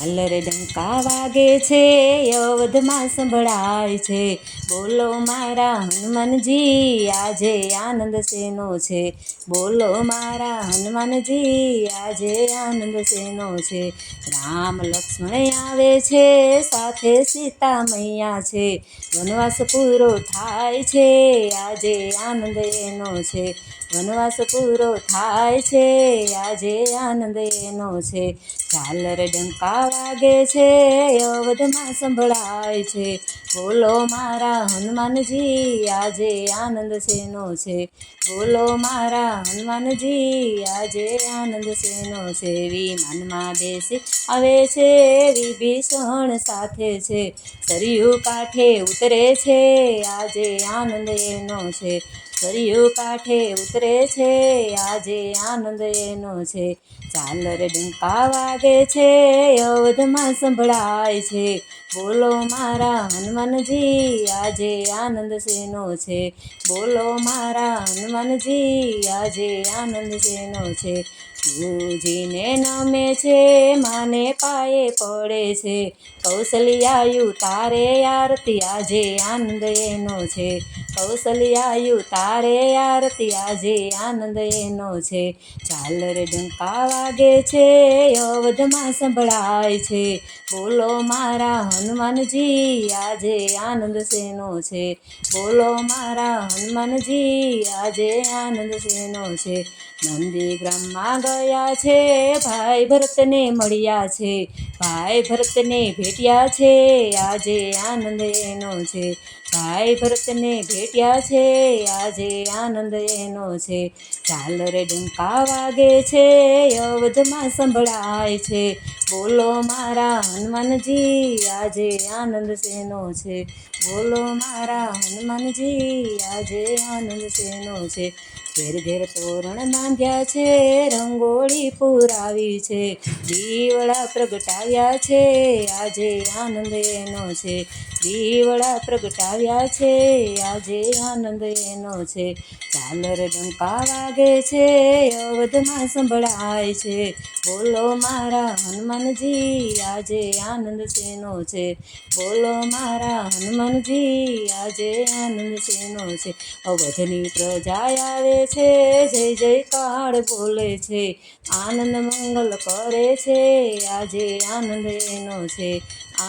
ઝાલર ડંકા વાગે છે, અવધમાં સંભળાય છે. બોલો મારા હનુમાનજી, આજે આનંદ શેનો છે. બોલો મારા હનુમાનજી, આજે આનંદ શેનો છે. રામ લક્ષ્મણ આવે છે, સાથે સીતા મૈયા છે. વનવાસ પૂરો થાય છે, આજે આનંદ એનો છે. વનવાસ પૂરો થાય છે, આજે આનંદ એનો છે. ઝાલર ડંકા વાગે છે, અવધમાં સંભળાય છે. બોલો મારા હનુમાનજી, આજે આનંદ શેનો છે. બોલો મારા હનુમાનજી, આજે આનંદ શેનો છે. વિમાનમાં બેસી આવે છે, વિભીષણ સાથે છે. સરયુ કાંઠે ઉતરે છે, આજે આનંદ એનો છે. સરયુ કાંઠે ઉતરે છે, આજે આનંદ એનો છે. ઝાલર ડંકા વાગે છે, અવધમાં સંભળાય છે. બોલો મારા હનુમાનજી, આજે આનંદ શેનો છે. બોલો મારા હનુમાનજી, આજે આનંદ શેનો છે. ગુરુજીને નમે છે, માને પાયે પડે છે. કૌશલ્યાયુ તારે આરતી, આજે આનંદ એનો છે. કૌશલ્યાયુ તારે આરતી, આજે આનંદ એનો છે. ઝાલર ડંકા વાગે છે, અવધમાં સંભળાય છે. બોલો મારા હનુમાનજી, આજે આનંદ શેનો છે. બોલો મારા હનુમાનજી, આજે આનંદ શેનો છે. નંદીગ્રામમાં ગયા છે, ભાઈ ભરતને મળ્યા છે. ભાઈ ભરતને ભેટ્યા છે, આજે આનંદ એનો છે. ભાઈ ભરતને ભેટ્યા છે, આજે આનંદ એનો છે. ઝાલર ડંકા વાગે છે, અવધમાં સંભળાય છે. બોલો મારા હનુમાનજી, આજે આનંદ શેનો છે. બોલો મારા હનુમાનજી, આજે આનંદ શેનો છે. ઘેર ઘેર તોરણ બાંધ્યા છે, રંગોળી પુરાવી છે. દીવડા પ્રગટાવ્યા છે, આજે આનંદ એનો છે. દીવડા પ્રગટાવ્યા છે, આજે આનંદ એનો છે. ઝાલર ડંકા વાગે છે, અવધમાં સંભળાય છે. બોલો મારા હનુમાનજી, આજે આનંદ શેનો છે. બોલો મારા હનુમાનજી, આજે આનંદ શેનો છે. અવધની પ્રજા આવે છે, જય જયકાર બોલે છે. આનંદ મંગલ કરે છે, આજે આનંદ એનો છે.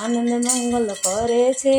આનંદ મંગલ કરે છે,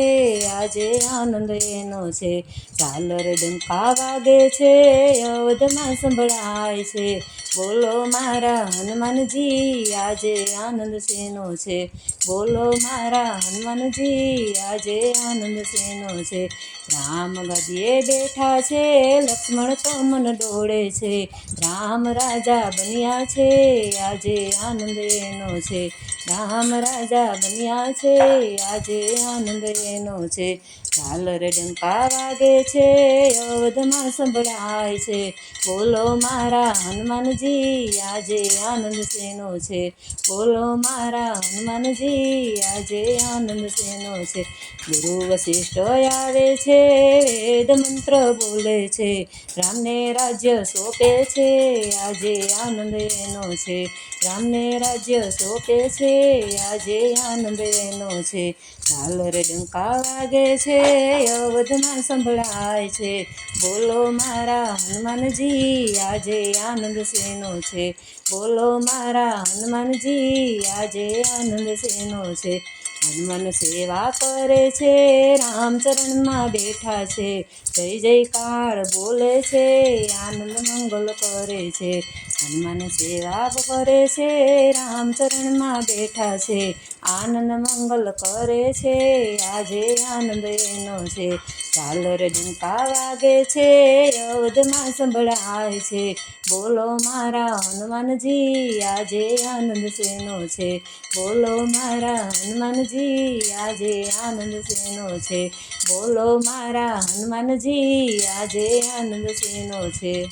આજે આનંદ એનો છે. ઝાલર ડંકા વાગે છે, અવધમાં સંભળાય છે. બોલો મારા હનુમાનજી, આજે આનંદ શેનો છે. બોલો મારા હનુમાનજી, આજે આનંદ શેનો છે. રામ ગદીએ બેઠા છે, લક્ષ્મણ તો મન ડોળે છે. રામ રાજા બન્યા છે, આજે આનંદ એનો છે. રામ રાજા બન્યા છે, આજે આનંદ એનો છે. ઝાલર ડંકા વાગે છે, અવધમાં સંભળાય છે. બોલો મારા હનુમાનજી, આજે આનંદ શેનો છે. બોલો મારા હનુમાનજી, આજે આનંદ શેનો છે. ગુરુ વશિષ્ઠ આવે છે, વેદ મંત્ર બોલે છે. રામને રાજ્ય સોંપે છે, આજે આનંદ એનો છે. રામને રાજ્ય સોંપે છે, આજે આનંદ એનો છે. ઝાલર ડંકા વાગે છે, અવધમાં સંભળાય છે. બોલો મારા હનુમાનજી, આજે આનંદ શેનો છે. બોલો મારા હનુમાનજી, આજે આનંદ શેનો છે. હનુમાન સેવા કરે છે, રામચરણમાં બેઠા છે. જય જયકાર બોલે છે, આનંદ મંગલ કરે છે. હનુમાન સેવા કરે છે, રામચરણમાં બેઠા છે. આનંદ મંગલ કરે છે, આજે આનંદ એનો છે. ઝાલર ડંકા વાગે છે, અવધમાં સંભળાય છે. બોલો મારા હનુમાનજી, આજે આનંદ શેનો છે. બોલો મારા હનુમાનજી, આજે આનંદ શેનો છે. બોલો મારા હનુમાનજી, આજે આનંદ શેનો છે.